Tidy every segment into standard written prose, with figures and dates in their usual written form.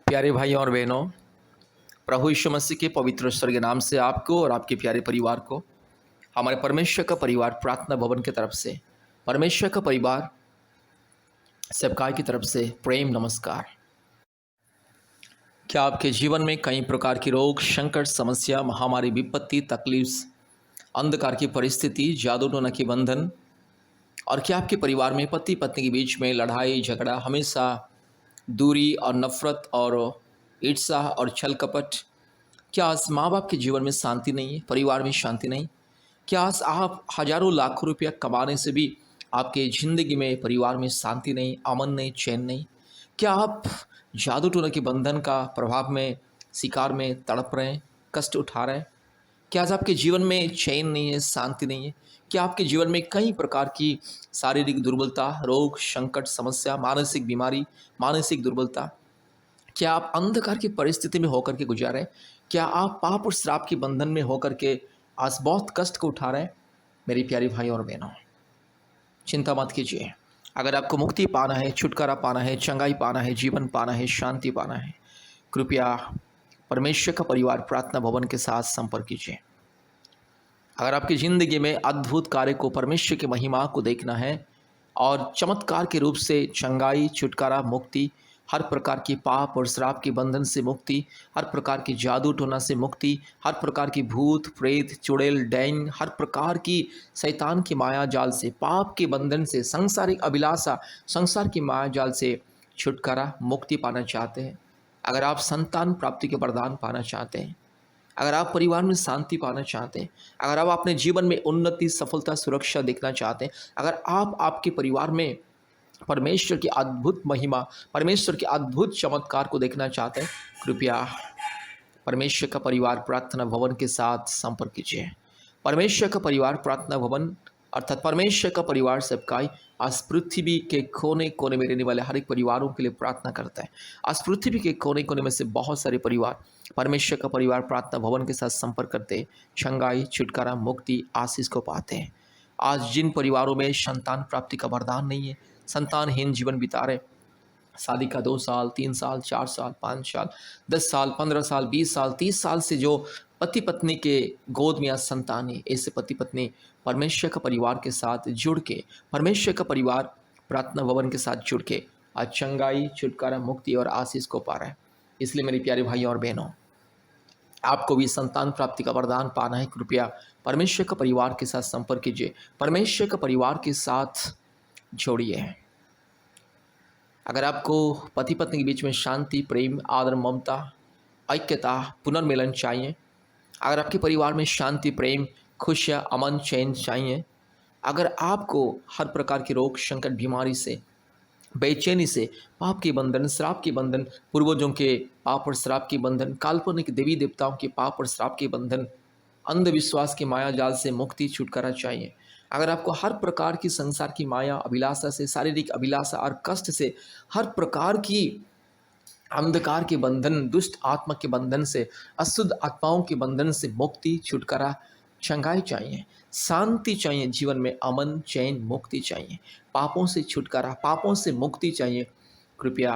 प्यारे भाइयों और बहनों, प्रभु यीशु मसीह के पवित्र स्वर्गीय नाम से आपको और आपके प्यारे परिवार को हमारे परमेश्वर का परिवार प्रार्थना भवन की तरफ से, परमेश्वर का परिवार सेवकाई की तरफ से प्रेम नमस्कार। क्या आपके जीवन में कई प्रकार की रोग, संकट, समस्या, महामारी, विपत्ति, तकलीफ, अंधकार की परिस्थिति, जादू टोना के बंधन और क्या आपके परिवार में पति पत्नी के बीच में लड़ाई झगड़ा, हमेशा दूरी और नफरत और ईर्ष्या और छल कपट, क्या आज माँ बाप के जीवन में शांति नहीं है, परिवार में शांति नहीं? क्या आज आप हजारों लाखों रुपया कमाने से भी आपके ज़िंदगी में परिवार में शांति नहीं, अमन नहीं, चैन नहीं? क्या आप जादू टोना के बंधन का प्रभाव में शिकार में तड़प रहे हैं, कष्ट उठा रहे हैं? क्या आज आपके जीवन में चैन नहीं है, शांति नहीं है? क्या आपके जीवन में कई प्रकार की शारीरिक दुर्बलता, रोग, संकट, समस्या, मानसिक बीमारी, मानसिक दुर्बलता, क्या आप अंधकार की परिस्थिति में होकर के गुजार रहे हैं? क्या आप पाप और श्राप के बंधन में होकर के आज बहुत कष्ट को उठा रहे हैं? मेरी प्यारी भाई और बहनों, चिंता मत कीजिए। अगर आपको मुक्ति पाना है, छुटकारा पाना है, चंगाई पाना है, जीवन पाना है, शांति पाना है, कृपया परमेश्वर का परिवार प्रार्थना भवन के साथ संपर्क कीजिए। अगर आपकी ज़िंदगी में अद्भुत कार्य को, परमेश्वर की महिमा को देखना है और चमत्कार के रूप से चंगाई, छुटकारा, मुक्ति, हर प्रकार की पाप और श्राप के बंधन से मुक्ति, हर प्रकार की जादू टोना से मुक्ति, हर प्रकार की भूत प्रेत चुड़ैल डैन, हर प्रकार की शैतान की माया जाल से, पाप के बंधन से, सांसारिक अभिलाषा, संसार की माया जाल से छुटकारा मुक्ति पाना चाहते हैं, अगर आप संतान प्राप्ति के वरदान पाना चाहते हैं, अगर आप परिवार में शांति पाना चाहते हैं, अगर आप अपने जीवन में उन्नति, सफलता, सुरक्षा देखना चाहते हैं, अगर आप आपके परिवार में परमेश्वर की अद्भुत महिमा, परमेश्वर के अद्भुत चमत्कार को देखना चाहते हैं, कृपया परमेश्वर का परिवार प्रार्थना भवन के साथ संपर्क कीजिए। परमेश्वर का परिवार प्रार्थना भवन अर्थात परमेश्वर का परिवार सेवकाई आज पृथ्वी के कोने कोने में रहने वाले हर एक परिवारों के लिए प्रार्थना करता है। आज पृथ्वी के कोने कोने में से बहुत सारे परिवार परमेश्वर का परिवार प्रार्थना भवन के साथ संपर्क करते, चंगाई, छुटकारा, मुक्ति, आशीष को पाते हैं। आज जिन परिवारों में संतान प्राप्ति का वरदान नहीं है, संतानहीन जीवन बिता रहे, शादी का 2 साल, 3 साल, 4 साल, 5 साल, 10 साल, 15 साल, 20 साल, 30 साल से जो पति पत्नी के गोद में आज संतान है, ऐसे पति पत्नी परमेश्वर का परिवार के साथ जुड़ के, परमेश्वर का परिवार प्रार्थना भवन के साथ जुड़ के आज चंगाई, छुटकारा, मुक्ति और आशीष को पा रहा है। इसलिए मेरे प्यारे भाइयों और बहनों, आपको भी संतान प्राप्ति का वरदान पाना है, कृपया परमेश्वर का परिवार के साथ संपर्क कीजिए, परमेश्वर का परिवार के साथ जोड़िए। अगर आपको पति पत्नी के बीच में शांति, प्रेम, आदर, ममता, ऐक्यता, पुनर्मिलन चाहिए, अगर आपके परिवार में शांति, प्रेम, खुशियाँ, अमन, चैन चाहिए, अगर आपको हर प्रकार के रोग, संकट, बीमारी से, बेचैनी से, पाप के बंधन, श्राप के बंधन, पूर्वजों के पाप और श्राप के बंधन, काल्पनिक देवी देवताओं के पाप और श्राप के बंधन, अंधविश्वास के माया जाल से मुक्ति, छुटकारा चाहिए, अगर आपको हर प्रकार की संसार की माया अभिलाषा से, शारीरिक अभिलाषा और कष्ट से, हर प्रकार की अंधकार के बंधन, दुष्ट आत्मा के बंधन से, अशुद्ध आत्माओं के बंधन से मुक्ति, छुटकारा, चंगाई चाहिए, शांति चाहिए, जीवन में अमन, चैन, मुक्ति चाहिए, पापों से छुटकारा, पापों से मुक्ति चाहिए, कृपया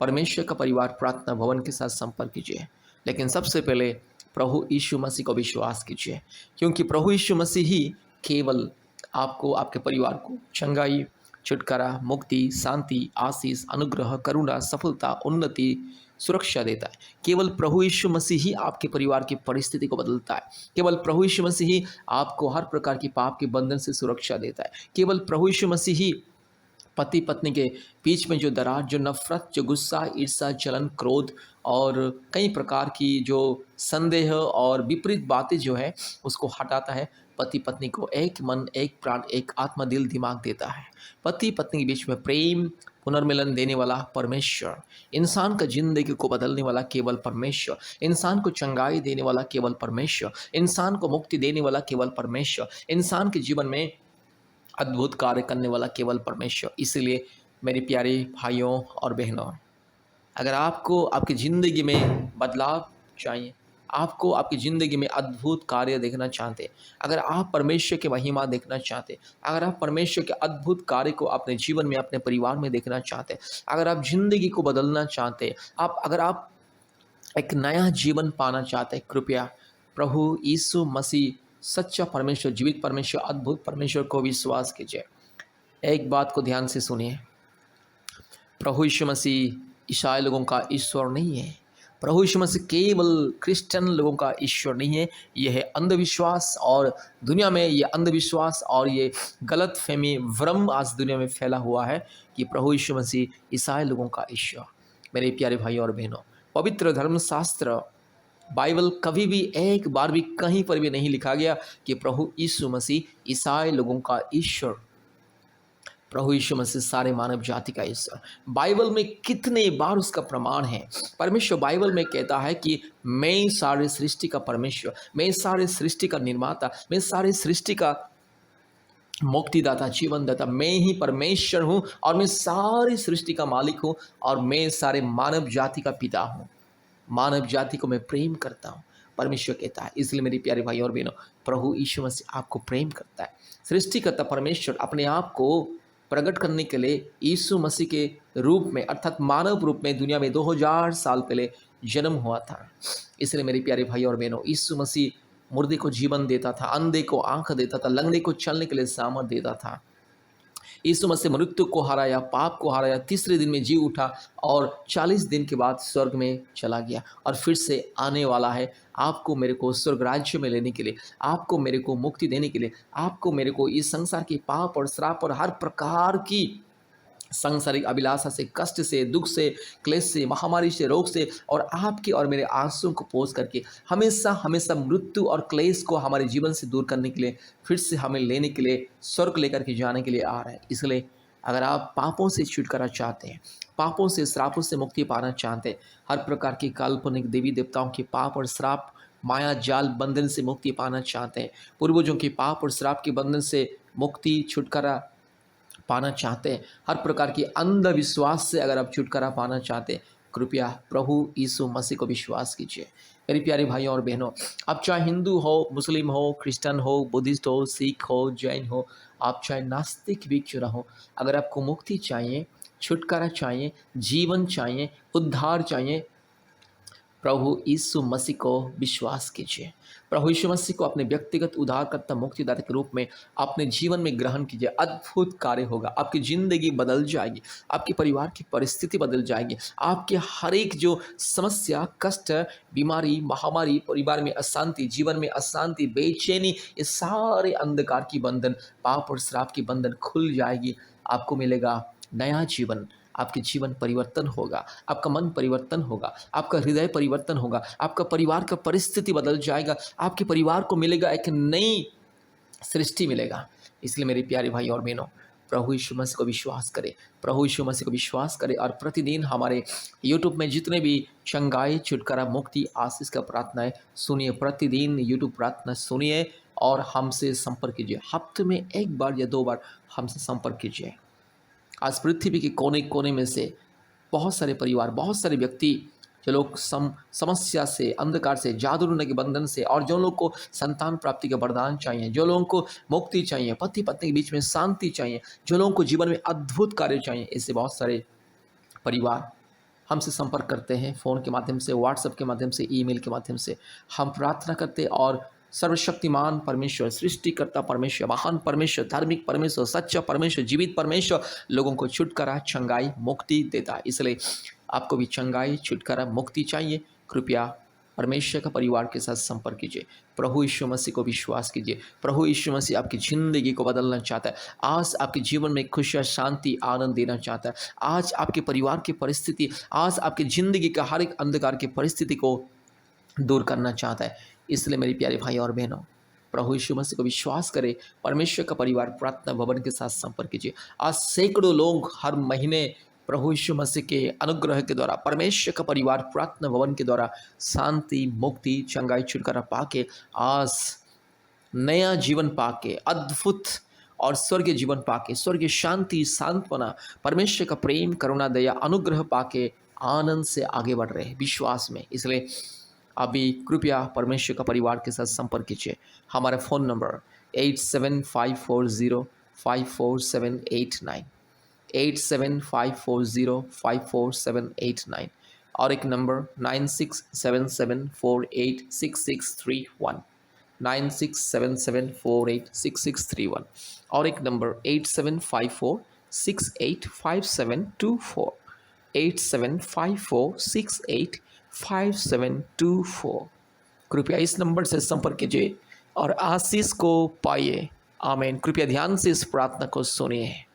परमेश्वर का परिवार प्रार्थना भवन के साथ संपर्क कीजिए। लेकिन सबसे पहले प्रभु यीशु मसीह को विश्वास कीजिए, क्योंकि प्रभु यीशु मसीह ही केवल आपको, आपके परिवार को चंगाई, छुटकारा, मुक्ति, शांति, आशीष, अनुग्रह, करुणा, सफलता, उन्नति, सुरक्षा देता है। केवल प्रभु यीशु मसीह ही आपके परिवार की परिस्थिति को बदलता है। केवल प्रभु यीशु मसीह ही आपको हर प्रकार की पाप के बंधन से सुरक्षा देता है। केवल प्रभु यीशु मसीह ही पति पत्नी के बीच में जो दरार, जो नफरत, जो गुस्सा, ईर्ष्या, जलन, क्रोध और कई प्रकार की जो संदेह और विपरीत बातें जो है उसको हटाता है। पति पत्नी को एक मन, एक प्राण, एक आत्मा, दिल, दिमाग देता है। पति पत्नी के बीच में प्रेम, पुनर्मिलन देने वाला परमेश्वर, इंसान का जिंदगी को बदलने वाला केवल परमेश्वर, इंसान को चंगाई देने वाला केवल परमेश्वर, इंसान को मुक्ति देने वाला केवल परमेश्वर, इंसान के जीवन में अद्भुत कार्य करने वाला केवल परमेश्वर। इसलिए मेरे प्यारे भाइयों और बहनों, अगर आपको आपकी ज़िंदगी में बदलाव चाहिए, आपको आपकी ज़िंदगी में अद्भुत कार्य देखना चाहते हैं, अगर आप परमेश्वर की महिमा देखना चाहते हैं, अगर आप परमेश्वर के अद्भुत कार्य को अपने जीवन में, अपने परिवार में देखना चाहते हैं, अगर आप ज़िंदगी को बदलना चाहते हैं, अगर आप एक नया जीवन पाना चाहते हैं, कृपया प्रभु यीशु मसीह सच्चा परमेश्वर, जीवित परमेश्वर, अद्भुत परमेश्वर को विश्वास कीजिए। एक बात को ध्यान से सुनिए, प्रभु यीशु मसीह ईसाई लोगों का ईश्वर नहीं है। प्रभु यीशु मसीह केवल क्रिश्चियन लोगों का ईश्वर नहीं है। यह है अंधविश्वास, और दुनिया में ये अंधविश्वास और ये गलतफहमी, भ्रम आज दुनिया में फैला हुआ है कि प्रभु यीशु मसीह ईसाई लोगों का ईश्वर। मेरे प्यारे भाइयों और बहनों, पवित्र धर्मशास्त्र बाइबल कभी भी एक बार भी कहीं पर भी नहीं लिखा गया कि प्रभु यीशु मसीह ईसाई लोगों का ईश्वर। प्रभु यीशु मसीह सारे मानव जाति का ईश्वर। बाइबल में कितने बार उसका प्रमाण है। परमेश्वर बाइबल में कहता है कि मैं सारे सृष्टि का परमेश्वर, मैं सारे सृष्टि का निर्माता, मैं सारे सृष्टि का मुक्तिदाता, जीवनदाता, मैं ही परमेश्वर हूँ और मैं सारी सृष्टि का मालिक हूँ और मैं सारे मानव जाति का पिता हूँ। मानव जाति को मैं प्रेम करता हूँ, परमेश्वर कहता है। इसलिए मेरे प्यारे भाई और बहनों, प्रभु यीशु मसीह आपको प्रेम करता है। सृष्टिकर्ता परमेश्वर अपने आप को प्रकट करने के लिए यीशु मसीह के रूप में, अर्थात मानव रूप में, दुनिया में 2000 साल पहले जन्म हुआ था। इसलिए मेरे प्यारे भाई और बहनों, यीशु मसीह मुर्दे को जीवन देता था, अंधे को आंख देता था, लंगड़े को चलने के लिए सामर्थ देता था। यीशु मसीह मृत्यु को हराया, पाप को हराया, तीसरे दिन में जी उठा और 40 दिन के बाद स्वर्ग में चला गया और फिर से आने वाला है आपको मेरे को स्वर्ग राज्य में लेने के लिए, आपको मेरे को मुक्ति देने के लिए, आपको मेरे को इस संसार के पाप और श्राप और हर प्रकार की सांसारिक अभिलाषा से, कष्ट से, दुख से, क्लेश से, महामारी से, रोग से और आपके और मेरे आंसुओं को पोंछ करके हमेशा हमेशा मृत्यु और क्लेश को हमारे जीवन से दूर करने के लिए, फिर से हमें लेने के लिए, स्वर्ग लेकर के जाने के लिए आ रहा है। इसलिए अगर आप पापों से छुटकारा चाहते हैं, पापों से, श्रापों से मुक्ति पाना चाहते हैं, हर प्रकार की काल्पनिक देवी देवताओं के पाप और श्राप, माया जाल बंधन से मुक्ति पाना चाहते हैं, पूर्वजों के पाप और श्राप के बंधन से मुक्ति, छुटकारा पाना चाहते हैं, हर प्रकार की अंधविश्वास से अगर आप छुटकारा पाना चाहते हैं, कृपया प्रभु यीशु मसीह को विश्वास कीजिए। मेरे प्यारे भाइयों और बहनों, आप चाहे हिंदू हो, मुस्लिम हो, क्रिश्चियन हो, बुद्धिस्ट हो, सिख हो, जैन हो, आप चाहे नास्तिक भी क्यों ना हो, अगर आपको मुक्ति चाहिए, छुटकारा चाहिए, जीवन चाहिए, उद्धार चाहिए, प्रभु यीशु मसीह को विश्वास कीजिए। प्रभु यीशु मसीह को अपने व्यक्तिगत उद्धारकर्ता, मुक्तिदाता के रूप में अपने जीवन में ग्रहण कीजिए। अद्भुत कार्य होगा, आपकी ज़िंदगी बदल जाएगी, आपके परिवार की परिस्थिति बदल जाएगी, आपके हर एक जो समस्या, कष्ट, बीमारी, महामारी, परिवार में अशांति, जीवन में अशांति, बेचैनी, ये सारे अंधकार की बंधन, पाप और श्राप की बंधन खुल जाएगी। आपको मिलेगा नया जीवन, आपके जीवन परिवर्तन होगा, आपका मन परिवर्तन होगा, आपका हृदय परिवर्तन होगा, आपका परिवार का परिस्थिति बदल जाएगा, आपके परिवार को मिलेगा एक नई सृष्टि मिलेगा। इसलिए मेरे प्यारे भाई और बहनों, प्रभु यीशु मसीह को विश्वास करें, प्रभु यीशु मसीह को विश्वास करें और प्रतिदिन हमारे यूट्यूब में जितने भी चंगाई, छुटकारा, मुक्ति, आशीष का प्रार्थनाएं सुनिए, प्रतिदिन यूट्यूब प्रार्थना सुनिए और हमसे संपर्क कीजिए। हफ्ते में 1 बार या 2 बार हमसे संपर्क कीजिए। आज पृथ्वी के कोने कोने में से बहुत सारे परिवार, बहुत सारे व्यक्ति, जो लोग समस्या से, अंधकार से, जादू टोने के बंधन से, और जो लोग को संतान प्राप्ति का वरदान चाहिए, जो लोगों को मुक्ति चाहिए, पति पत्नी के बीच में शांति चाहिए, जो लोगों को जीवन में अद्भुत कार्य चाहिए, ऐसे बहुत सारे परिवार हमसे संपर्क करते हैं। फ़ोन के माध्यम से, व्हाट्सएप के माध्यम से, ईमेल के माध्यम से हम प्रार्थना करते हैं और सर्वशक्तिमान परमेश्वर, सृष्टिकर्ता परमेश्वर, महान परमेश्वर, धार्मिक परमेश्वर, सच्चा परमेश्वर, जीवित परमेश्वर लोगों को छुटकारा, चंगाई, मुक्ति देता है। इसलिए आपको भी चंगाई, छुटकारा, मुक्ति चाहिए, कृपया परमेश्वर का परिवार के साथ संपर्क कीजिए। प्रभु यीशु मसीह को विश्वास कीजिए। प्रभु यीशु मसीह आपकी ज़िंदगी को बदलना चाहता है। आज आपके जीवन में खुशियाँ, शांति, आनंद देना चाहता है। आज आपके परिवार की परिस्थिति, आज आपकी ज़िंदगी का हर एक अंधकार की परिस्थिति को दूर करना चाहता है। इसलिए मेरे प्यारे भाई और बहनों, प्रभु यीशु मसीह को विश्वास करें, परमेश्वर का परिवार प्रार्थना भवन के साथ संपर्क कीजिए। आज सैकड़ों लोग हर महीने प्रभु यीशु मसीह के अनुग्रह के द्वारा, परमेश्वर का परिवार प्रार्थना भवन के द्वारा शांति, मुक्ति, चंगाई, छुटकारा पाके आज नया जीवन पाके, अद्भुत और स्वर्गीय जीवन पाके, स्वर्गीय शांति, सांत्वना, परमेश्वर का प्रेम, करुणा, दया, अनुग्रह पाके आनंद से आगे बढ़ रहे हैं विश्वास में। इसलिए अभी कृपया परमेश्वर का परिवार के साथ संपर्क कीजिए। हमारा फ़ोन नंबर 8754054789, 8754054789, और एक नंबर 9677486631, 9677486631, और एक नंबर 8754685724, 8754685724। कृपया इस नंबर से संपर्क कीजिए और आशीष को पाइए। आमीन। कृपया ध्यान से इस प्रार्थना को सुनिए।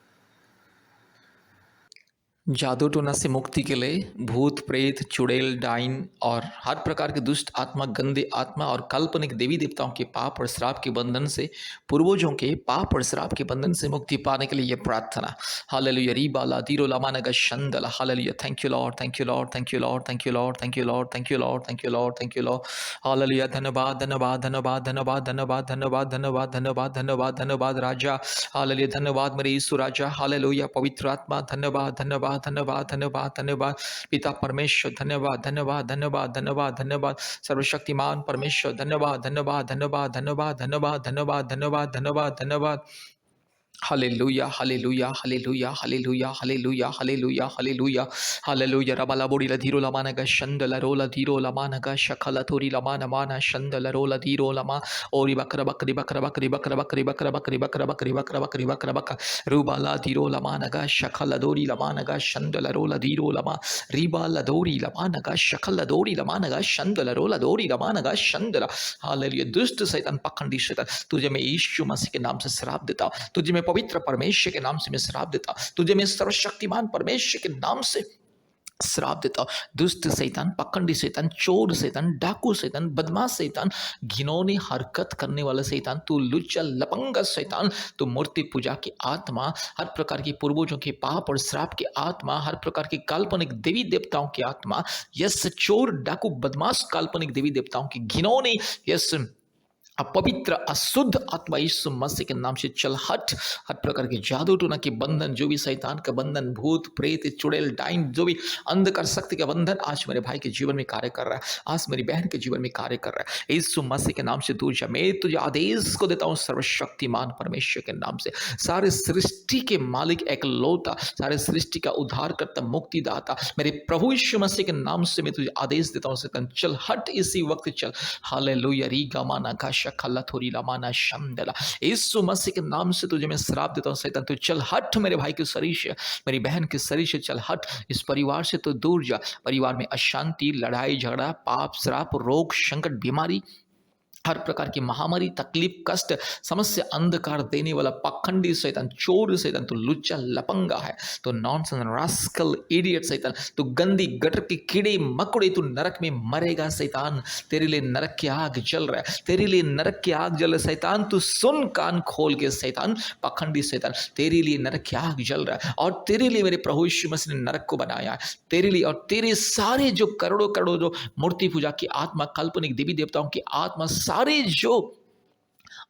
जादू टोना से मुक्ति के लिए भूत प्रेत चुड़ैल डाइन और हर प्रकार के दुष्ट आत्मा, गंदे आत्मा और काल्पनिक देवी देवताओं के पाप और श्राप के बंधन से, पूर्वजों के पाप और श्राप के बंधन से मुक्ति पाने के लिए यह प्रार्थना। हालेलुया रीबा ला दीरो लामानगा शंदला। Hallelujah. Thank you lord, thank you lord, thank you lord, thank you lord, thank you lord, thank you lord, thank you lord, thank you lord. Hallelujah. धन्यवाद धन्यवाद धन्यवाद धन्यवाद धन्यवाद धन्यवाद धन्यवाद धन्यवाद धन्यवाद धन्यवाद राजा। हालेलुया। धन्यवाद मेरे यीशु राजा। हालेलुया। पवित्र आत्मा धन्यवाद धन्यवाद धन्यवाद धन्यवाद धन्यवाद। पिता परमेश्वर धन्यवाद धन्यवाद धन्यवाद धन्यवाद धन्यवाद। सर्वशक्तिमान परमेश्वर धन्यवाद धन्यवाद धन्यवाद धन्यवाद धन्यवाद धन्यवाद धन्यवाद धन्यवाद धन्यवाद। Hallelujah hallelujah hallelujah hallelujah hallelujah hallelujah hallelujah hallelujah. रबाला बोड़ी लधीरो लमानगा शंदला रोला धीरो लमानगा शकला थोरी लमान माना शंदला रोला धीरो लमा। ओरी बकरा बकरी बकरा बकरी बकरा बकरी बकरा बकरी बकरा बकरी बकरा बकरी बकरा बक रूबाला धीरो लमानगा शकला दोरी लमानगा शंदला रोला धीरो लमा। रीबाला दोरी लमानगा शकला दोरी लमानगा शंदला रोला दोरी लमानगा शंदला। हालेलुया। दुष्ट शैतान, पाखंडी शैतान, तुझे मैं यीशु मसीह के नाम से श्राप देता हूं। तुझे मैं पवित्र परमेश्वर के नाम से मैं श्राप देता हूं। तुझे मैं सर्वशक्तिमान परमेश्वर के नाम से श्राप देता हूं। दुष्ट शैतान, पाखंडी शैतान, चोर शैतान, डाकू शैतान, बदमाश शैतान, घिनौनी हरकत करने वाला शैतान, तू लुच्चा लपंगा शैतान, तू मूर्ति पूजा की आत्मा, हर प्रकार की पूर्वजों के पाप और श्राप की आत्मा, हर प्रकार की काल्पनिक देवी देवताओं की आत्मा, यस चोर डाकू बदमाश काल्पनिक देवी देवताओं की घिनौनी, यस अपवित्र अशुद्ध आत्मा यीशु मसीह के नाम से चल हट। हर प्रकार के जादू टोना के बंधन, जो भी शैतान का बंधन, भूत प्रेत चुड़ैल डाइन, जो भी अंधकार शक्ति का बंधन आज मेरे भाई के जीवन में कार्य कर रहा है, आज मेरी बहन के जीवन में कार्य कर रहा है, यीशु मसीह के नाम से दूर जा। मैं तुझे आदेश को देता हूँ सर्वशक्तिमान परमेश्वर के नाम से, सारे सृष्टि के मालिक एकलौता, सारे सृष्टि का उद्धार करता, मुक्तिदाता, मेरे प्रभु यीशु मसीह के नाम से मैं तुझे आदेश देता हूँ शैतान चल हट, इसी वक्त चल। हालेलुया री गामाना घाशा खल्ला थोरी लमाना शमदला। यीशु मसीह के नाम से तुझे मैं श्राप देता हूं शैतान तू चल हट, मेरे भाई के शरीर से, मेरी बहन के शरीर से चल हट, इस परिवार से तो दूर जा। परिवार में अशांति, लड़ाई झगड़ा, पाप श्राप, रोग संकट, बीमारी, हर प्रकार की महामारी, तकलीफ, कष्ट, समस्या, अंधकार देने वाला पाखंडी शैतान, चोर शैतान, तो लुच्चा लपंगा है, तो नॉनसेंस रास्कल इडियट शैतान, तो गंदी गटर के कीड़े मकोड़े, तू नरक में मरेगा शैतान। तेरे लिए नरक की आग जल रहा है, तेरे लिए नरक की आग जल रहा है शैतान। तू सुन कान खोल के शैतान, पाखंडी शैतान, तेरे लिए नरक की आग जल रहा है, और तेरे लिए मेरे प्रभु यीशु मसीह ने नरक को बनाया है, तेरे लिए और तेरे सारे जो करोड़ों करोड़ों जो मूर्ति पूजा की आत्मा, काल्पनिक देवी देवताओं की आत्मा, सारे जो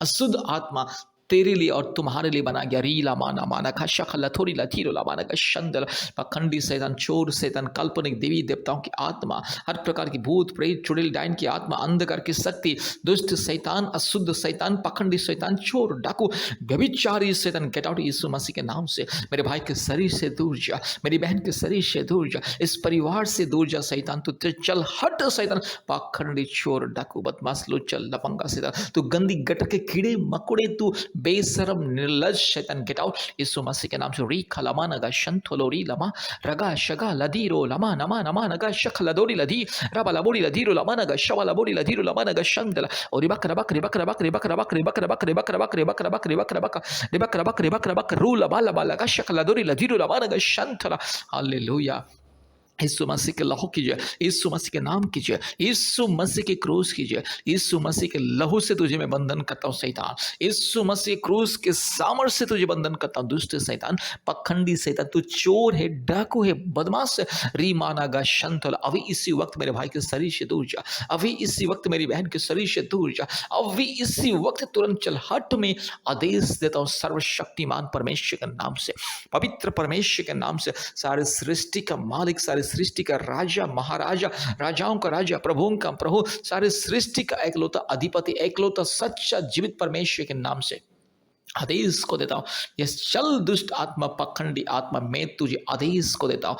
अशुद्ध आत्मा तेरे लिए और तुम्हारे लिए बना गया। रीला माना माना खा शखला थोड़ी लथीरो ला माना का शंदल, पखंडी शैतान, चोर शैतान, काल्पनिक देवी देवताओं की आत्मा, हर प्रकार की भूत प्रेत चुड़ैल डायन की आत्मा, अंधकार की शक्ति, दुष्ट शैतान, अशुद्ध शैतान, पखंडी शैतान, चोर डाकू, व्यभिचारी शैतान, गेट आउट यीशु मसीह के नाम से। मेरे भाई के शरीर से दूर जा, मेरी बहन के शरीर से दूर जा, इस परिवार से दूर जा शैतान। तू चल हट शैतान, पाखंडी चोर डाकू बदमाश लुच्चल लपंगा शैतान, तू गंदी गटर के कीड़े मकोड़े, तू बेशरम निर्लज शैतान, गेट आउट यीशु मसीह के नाम से। री खलमा नगा शंथोलोरी लमा रगा शगा लदीरो लमा नमा नमा नगा शख लदोरी लधी रबा लबोरी लधीरो लमा नगा शवा लबोरी लधीरो लमा नगा शंदला और रिबक रबक रिबक रबक रिबक रबक रिबक रबक रिबक रबक रिबक रबक रिबक रबक रिबक रबक रिबक रबक रू लबा लबा लगा शख लदोरी लधीरो लमा नगा शंथला। हालेलुया। यीशु मसीह के लहू कीजिए, यीशु मसीह के नाम कीजिए, यीशु मसीह की क्रूस कीजिए, यीशु मसीह के लहू से तुझे मैं बंधन करता हूँ शैतान, यीशु मसीह क्रूस के सामर्थ्य से तुझे बंधन करता हूँ दुष्ट शैतान, पखंडी शैतान, तू चोर है, डाकू है, बदमाश है, रीमाना गा शंतल, अभी इसी वक्त मेरे भाई के शरीर से दूर जा, अभी इसी वक्त मेरी बहन के शरीर से दूर जा, अभी इसी वक्त तुरंत चल हट। में आदेश देता हूँ सर्वशक्तिमान परमेश्वर के नाम से, पवित्र परमेश्वर के नाम से, सारे सृष्टि का मालिक, सारे सृष्टि का राजा, महाराजा, राजाओं का राजा, प्रभुओं का प्रभु, सारे सृष्टि का एकलौता अधिपति, एकलौता सच्चा जीवित परमेश्वर के नाम से आदेश को देता हूँ, यस चल दुष्ट आत्मा, पखंडी आत्मा, मैं तुझे आदेश को देता हूँ।